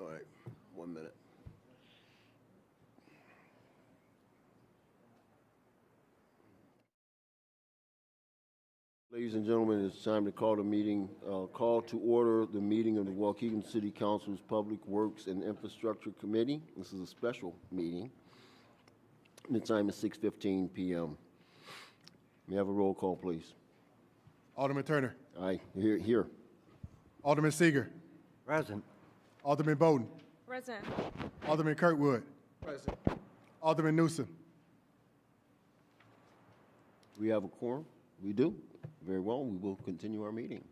All right, 1 minute. Ladies and gentlemen, it's time to call to order the meeting of the Waukegan City Council's Public Works and Infrastructure Committee. This is a special meeting. The time is 6:15 p.m. May I have a roll call, please? Alderman Turner. Aye, here. Alderman Seeger. Present. Alderman Bowden. Present. Alderman Kirkwood. Present. Alderman Newsom. We have a quorum? We do? Very well, we will continue our meeting.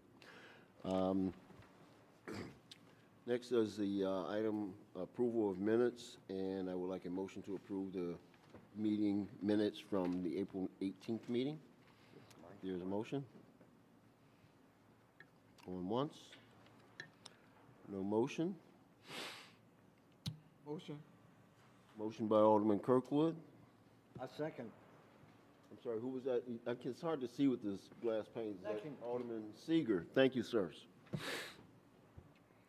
Next is the item approval of minutes, and I would like a motion to approve the meeting minutes from the April 18th meeting. There's a motion. Going once. No motion. Motion. Motion by Alderman Kirkwood. I second. I'm sorry, who was that? It's hard to see with this glass pane. Is that Alderman Seeger? Thank you, sirs.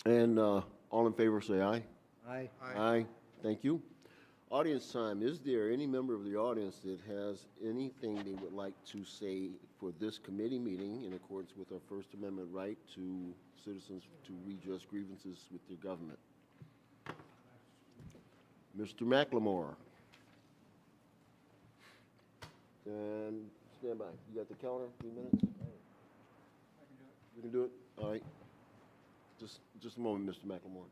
And all in favor say aye. Aye. Aye. Thank you. Audience time. Is there any member of the audience that has anything they would like to say for this committee meeting in accordance with our First Amendment right to citizens to redress grievances with their government? Mr. McLemore. And stand by. You got the counter? 3 minutes? You can do it? All right. Just a moment, Mr. McLemore.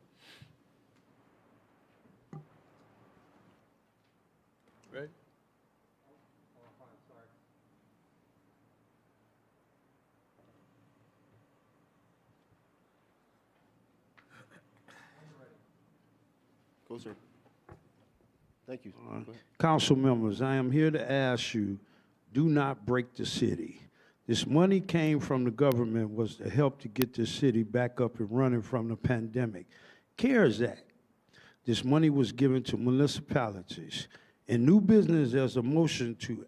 Ready? Go, sir. Thank you. Council members, I am here to ask you, do not break the city. This money came from the government was to help to get the city back up and running from the pandemic. CARES Act. This money was given to municipalities. In new business, there's a motion to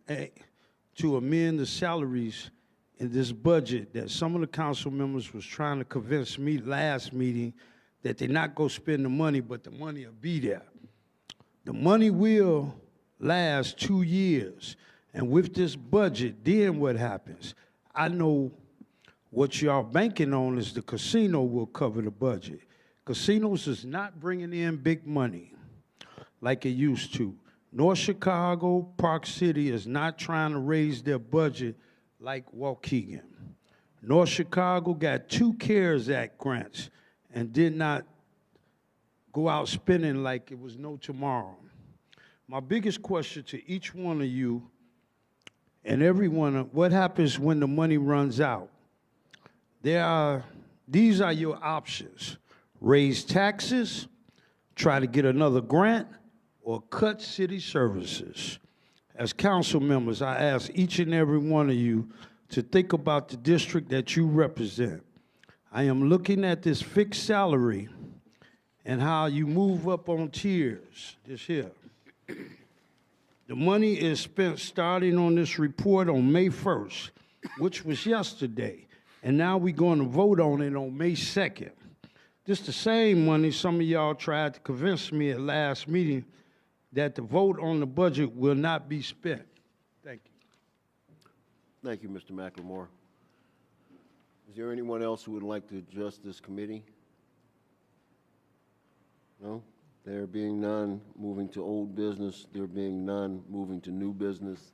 amend the salaries in this budget that some of the council members was trying to convince me last meeting that they're not going to spend the money, but the money will be there. The money will last 2 years. And with this budget, then what happens? I know what y'all banking on is the casino will cover the budget. Casinos is not bringing in big money like it used to. North Chicago, Park City is not trying to raise their budget like Waukegan. North Chicago got 2 CARES Act grants and did not go out spending like it was no tomorrow. My biggest question to each one of you and everyone, what happens when the money runs out? These are your options. Raise taxes, try to get another grant, or cut city services. As council members, I ask each and every one of you to think about the district that you represent. I am looking at this fixed salary and how you move up on tiers, this here. The money is spent starting on this report on May 1st, which was yesterday, and now we're going to vote on it on May 2nd. This the same money some of y'all tried to convince me at last meeting that the vote on the budget will not be spent. Thank you. Thank you, Mr. McLemore. Is there anyone else who would like to address this committee? No? There being none, moving to old business. There being none, moving to new business.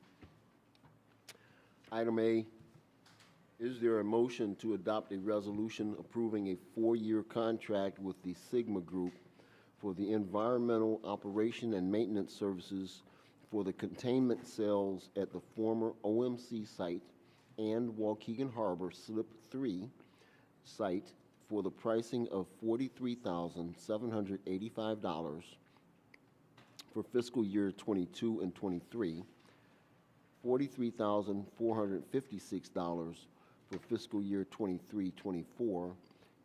Item A, is there a motion to adopt a resolution approving a 4-year contract with the Sigma Group for the environmental operation and maintenance services for the containment cells at the former OMC site and Waukegan Harbor Slip 3 site for the pricing of $43,785 for fiscal year 22 and 23, $43,456 for fiscal year 23-24,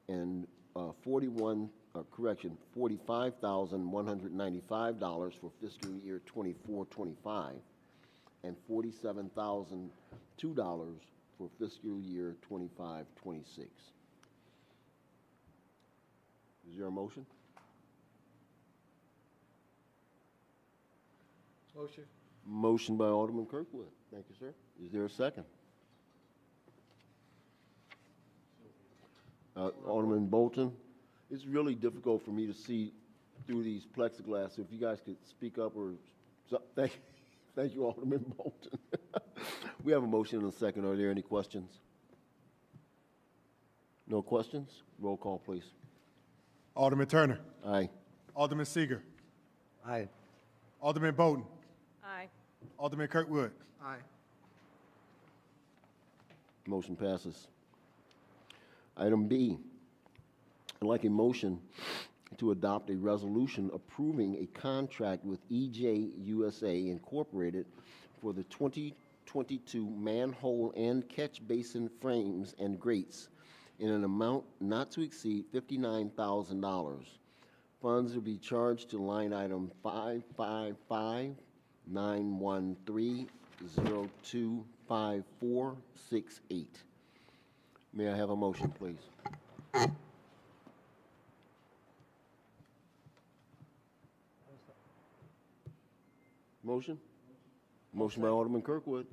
and $45,195 for fiscal year 24-25, and $47,002 for fiscal year 25-26. Is there a motion? Motion. Motion by Alderman Kirkwood. Thank you, sir. Is there a second? Alderman Bolton. It's really difficult for me to see through these plexiglass. So if you guys could speak up or, thank you, Alderman Bolton. We have a motion and a second. Are there any questions? No questions? Roll call, please. Alderman Turner. Aye. Alderman Seager. Aye. Alderman Bowden. Aye. Alderman Kirkwood. Aye. Motion passes. Item B, I'd like a motion to adopt a resolution approving a contract with EJ USA Incorporated for the 2022 manhole and catch basin frames and grates in an amount not to exceed $59,000. Funds will be charged to line item 555-913-025468. May I have a motion, please? Motion? Motion by Alderman Kirkwood.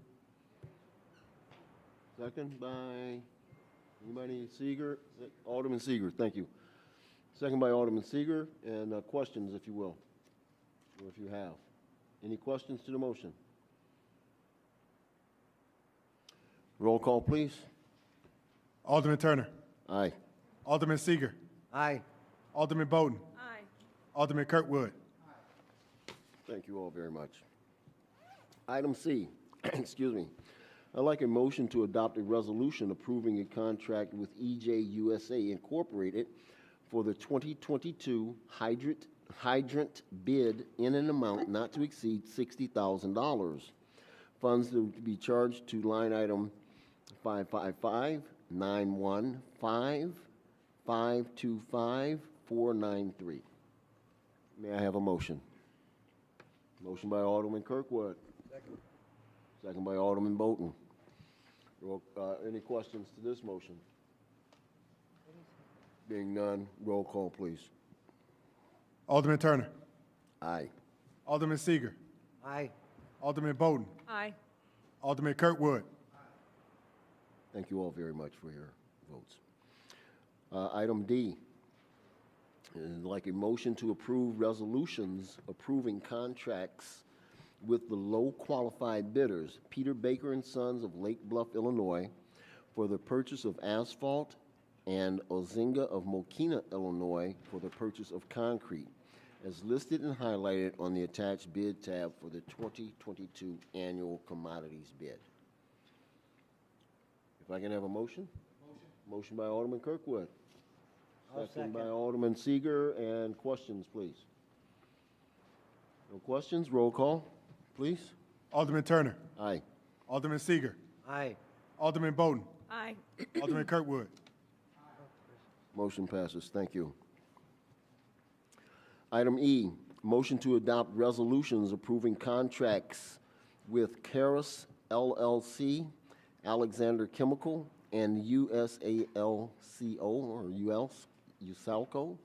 Second by, anybody, Seager? Alderman Seager, thank you. Second by Alderman Seager, and questions, if you will, or if you have. Any questions to the motion? Roll call, please. Alderman Turner. Aye. Alderman Seager. Aye. Alderman Bowden. Aye. Alderman Kirkwood. Thank you all very much. Item C, excuse me. I'd like a motion to adopt a resolution approving a contract with EJ USA Incorporated for the 2022 hydrant bid in an amount not to exceed $60,000. Funds to be charged to line item 555-915-525-493. May I have a motion? Motion by Alderman Kirkwood. Second by Alderman Bolton. Any questions to this motion? Being none, roll call, please. Alderman Turner. Aye. Alderman Seager. Aye. Alderman Bowden. Aye. Alderman Kirkwood. Thank you all very much for your votes. Item D, I'd like a motion to approve resolutions approving contracts with the low qualified bidders, Peter Baker and Sons of Lake Bluff, Illinois, for the purchase of asphalt, and Ozinga of Mokina, Illinois, for the purchase of concrete, as listed and highlighted on the attached bid tab for the 2022 annual commodities bid. If I can have a motion? Motion by Alderman Kirkwood. Second by Alderman Seager, and questions, please. No questions? Roll call, please. Alderman Turner. Aye. Alderman Seager. Aye. Alderman Bowden. Aye. Alderman Kirkwood. Motion passes. Thank you. Item E, motion to adopt resolutions approving contracts with Caris LLC, Alexander Chemical, and USALCO, or USALCO,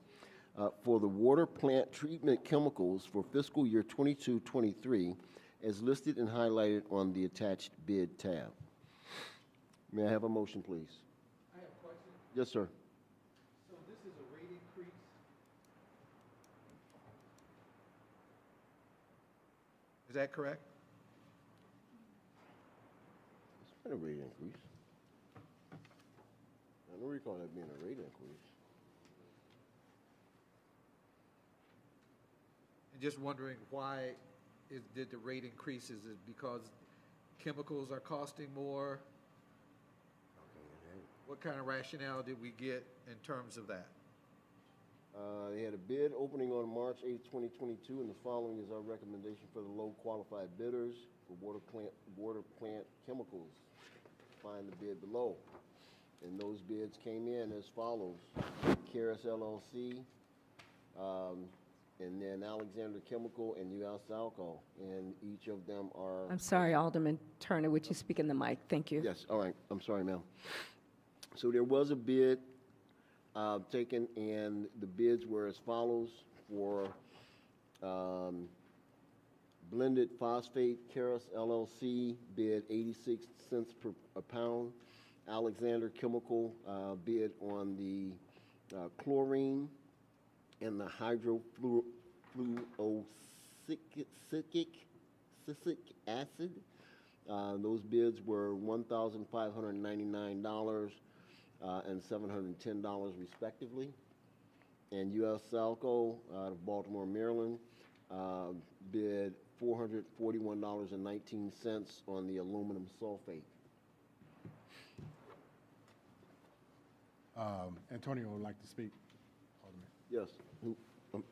for the water plant treatment chemicals for fiscal year 22-23, as listed and highlighted on the attached bid tab. May I have a motion, please? I have a question. Yes, sir. So this is a rate increase? Is that correct? It's been a rate increase. I don't recall that being a rate increase. And just wondering why did the rate increase? Is it because chemicals are costing more? What kind of rationale did we get in terms of that? They had a bid opening on March 8, 2022, and the following is our recommendation for the low qualified bidders for water plant chemicals. Find the bid below. And those bids came in as follows: Caris LLC, and then Alexander Chemical and USALCO, and each of them are... I'm sorry, Alderman Turner, would you speak in the mic? Thank you. Yes, all right, I'm sorry, ma'am. So there was a bid taken, and the bids were as follows for Blended Phosphate Keros LLC bid 86 cents per a pound. Alexander Chemical bid on the chlorine and the hydrofluorosilicic acid. Those bids were $1,599 and $710 respectively. And U.S. Salco out of Baltimore, Maryland, bid $441.19 on the aluminum sulfate. Antonio would like to speak. Alderman. Yes.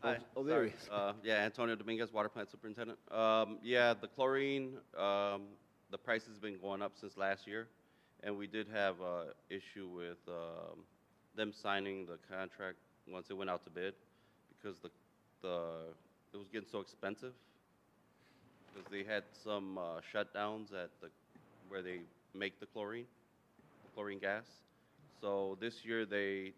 Hi, Oh, there he sorry. is. Yeah, Antonio Dominguez, Water Plant Superintendent. Yeah, the chlorine, the price has been going up since last year, and we did have a issue with them signing the contract once it went out to bid, because it was getting so expensive, because they had some shutdowns at where they make the chlorine gas. So this year they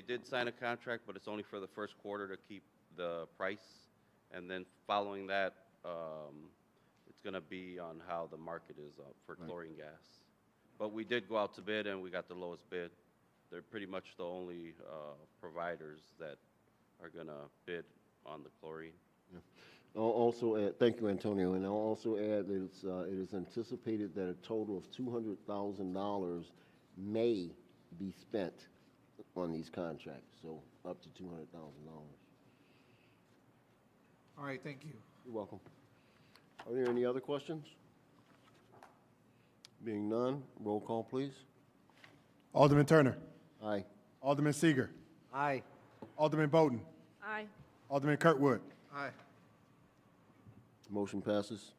did sign a contract, but it's only for the first quarter to keep the price, and then following that, it's going to be on how the market is for chlorine gas. But we did go out to bid, and we got the lowest bid. They're pretty much the only providers that are going to bid on the chlorine. Yeah. I'll also add, thank you, Antonio, and I'll also add that it is anticipated that a total of $200,000 may be spent on these contracts, so up to $200,000. All right, thank you. You're welcome. Are there any other questions? Being none, roll call, please. Alderman Turner. Aye. Alderman Seager. Aye. Alderman Bowden. Aye. Alderman Kirkwood. Aye. Motion passes.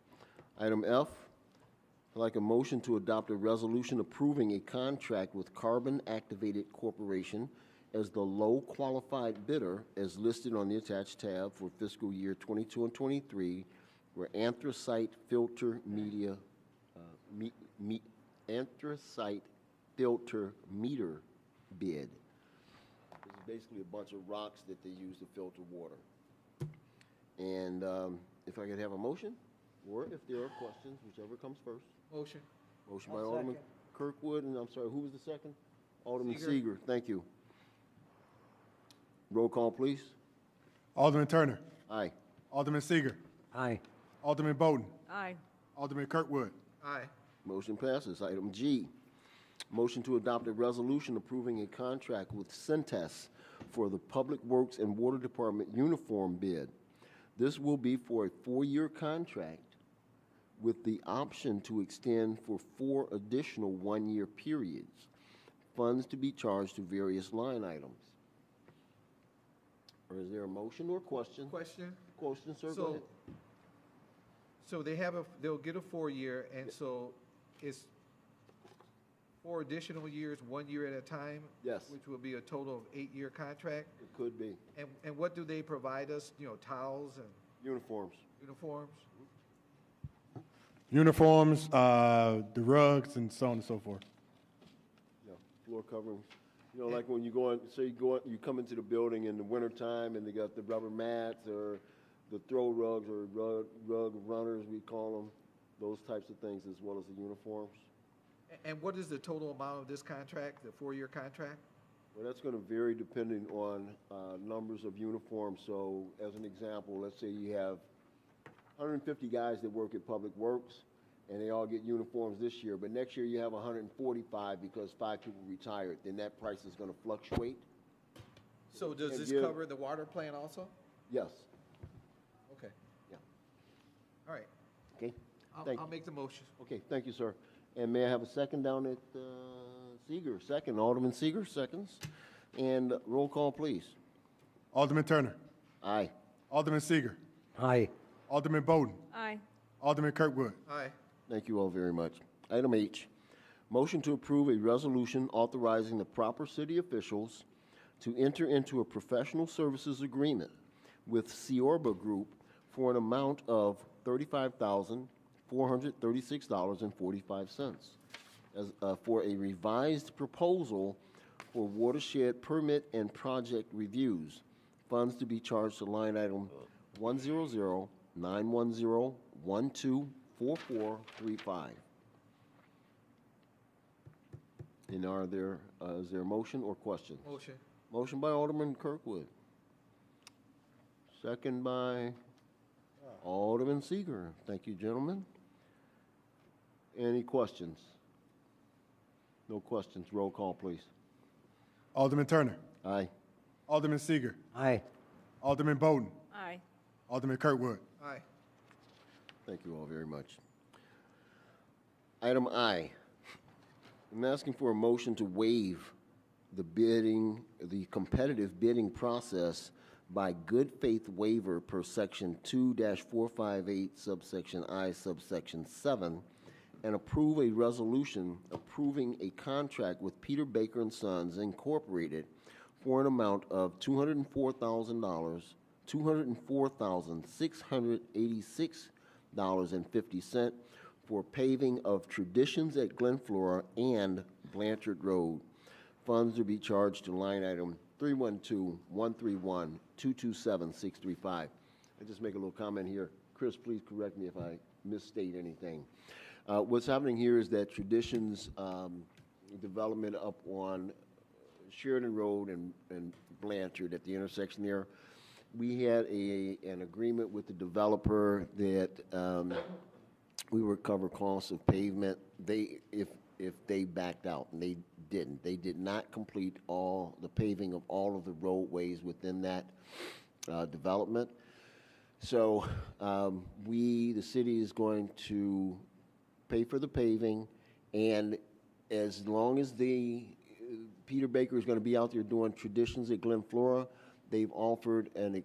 Item F, I'd like a motion to adopt a resolution approving a contract with Carbon Activated Corporation as the low qualified bidder as listed on the attached tab for fiscal year 22 and 23 for anthracite filter anthracite filter meter bid. This is basically a bunch of rocks that they use to filter water. And if I could have a motion, or if there are questions, whichever comes first. Motion. Motion by I'll Alderman second. Kirkwood, and I'm sorry, who was the second? Alderman Seager. Seager, thank you. Roll call, please. Alderman Turner. Aye. Alderman Seager. Aye. Alderman Bowden. Aye. Alderman Kirkwood. Aye. Motion passes. Item G, motion to adopt a resolution approving a contract with Centess for the Public Works and Water Department uniform bid. This will be for a 4-year contract with the option to extend for 4 additional 1-year periods. Funds to be charged to various line items. Or is there a motion or question? Question? Question, sir, go So, ahead. so they'll get a 4-year, and so it's 4 additional years, 1 year at a time? Yes. Which will be a total of 8-year contract? It could be. And what do they provide us? You know, towels and Uniforms. uniforms? Uniforms, the rugs, and so on and so forth. Yeah, floor coverings. You know, like when you go in, say you come into the building in the wintertime and they got the rubber mats or the throw rugs or rug runners, we call them, those types of things, as well as the uniforms. And what is the total amount of this contract, the 4-year contract? Well, that's going to vary depending on numbers of uniforms. So as an example, let's say you have 150 guys that work at Public Works, and they all get uniforms this year, but next year you have 145 because 5 people retired, then that price is going to fluctuate. So does And this give- cover the water plant also? Yes. Okay. Yeah. All right. Okay. Thank I'll you. make the motion. Okay, thank you, sir. And may I have a second down at Seeger? Second, Alderman Seeger, seconds. And roll call, please. Alderman Turner. Aye. Alderman Seager. Aye. Alderman Bowden. Aye. Alderman Kirkwood. Aye. Thank you all very much. Item H, motion to approve a resolution authorizing the proper city officials to enter into a professional services agreement with Ciorba Group for an amount of $35,436.45 as for a revised proposal for watershed permit and project reviews. Funds to be charged to line item 910-124435. And is there a motion or questions? Motion. Motion by Alderman Kirkwood. Second by Alderman Seeger. Thank you, gentlemen. Any questions? No questions. Roll call, please. Alderman Turner. Aye. Alderman Seeger. Aye. Alderman Bowden. Aye. Alderman Kirkwood. Aye. Thank you all very much. Item I, I'm asking for a motion to waive the competitive bidding process by good faith waiver per section 2-458 subsection I subsection 7 and approve a resolution approving a contract with Peter Baker and Sons Incorporated for an amount of $204,686.50 for paving of Traditions at Glen Flora and Blanchard Road. Funds to be charged to line item 312-131-227-635. I just make a little comment here. Chris, please correct me if I misstate anything. What's happening here is that Traditions development up on Sheridan Road and Blanchard at the intersection there, we had an agreement with the developer that we would cover costs of pavement. If they backed out, and they didn't. They did not complete all the paving of all of the roadways within that development. So the city is going to pay for the paving, and as long as Peter Baker is going to be out there doing Traditions at Glen Flora, they've offered a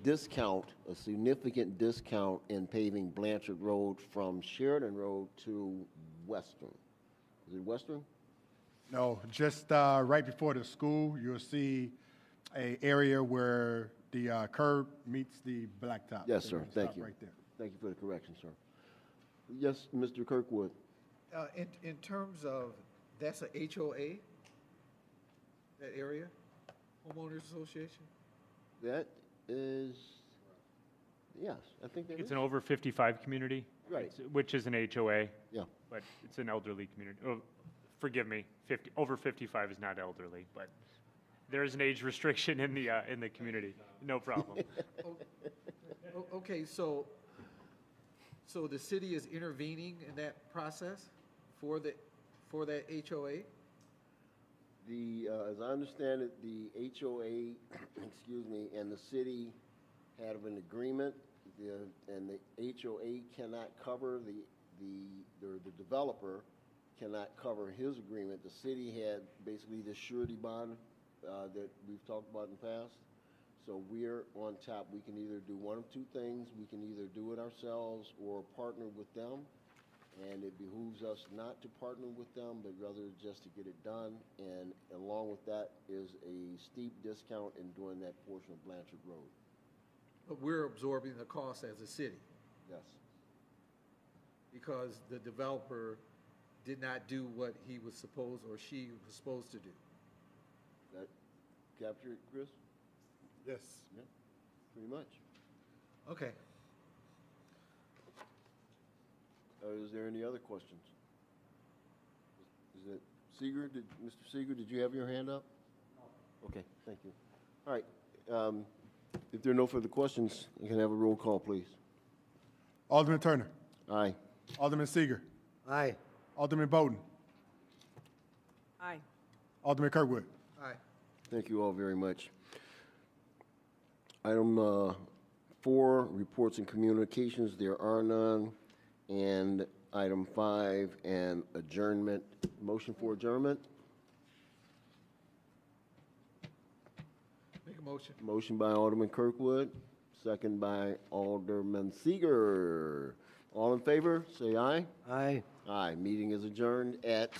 discount, a significant discount in paving Blanchard Road from Sheridan Road to Western. Is it Western? No, just right before the school, you'll see a area where the curb meets the blacktop. Yes, So sir. you'll Thank stop you. Right there. Thank you for the correction, sir. Yes, Mr. Kirkwood. In terms of, that's a HOA, that area, homeowners association? That is, yes, I think that is. It's an over 55 community. Right. Which is an HOA. Yeah. But it's an elderly community. Oh, forgive me, over 55 is not elderly, but there is an age restriction in the community. No problem. Okay, so the city is intervening in that process for that HOA? As I understand it, the HOA, excuse me, and the city have an agreement, and the HOA cannot cover the developer cannot cover his agreement. The city had basically the surety bond that we've talked about in the past. So we're on top. We can either do one of two things. We can either do it ourselves or partner with them. And it behooves us not to partner with them, but rather just to get it done. And along with that is a steep discount in doing that portion of Blanchard Road. But we're absorbing the cost as a city Yes. because the developer did not do what he was supposed or she was supposed to do. That capture it, Chris? Yes. Yeah, pretty much. Okay. Is there any other questions? Is it Seeger? Mr. Seeger, did you have your hand up? No. Okay, thank you. All right. If there are no further questions, you can have a roll call, please. Alderman Turner. Aye. Alderman Seeger. Aye. Alderman Bowden. Aye. Alderman Kirkwood. Aye. Thank you all very much. Item 4, reports and communications. There are none. And item 5, and adjournment. Motion for adjournment? Make a motion. Motion by Alderman Kirkwood, second by Alderman Seeger. All in favor, say aye. Aye. Aye. Meeting is adjourned at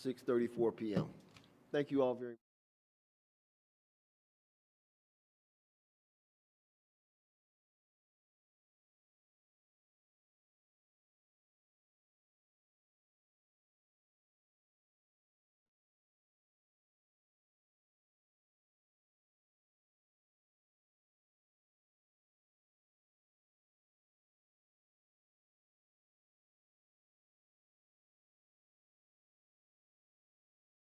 6:34 p.m. Thank you all very much.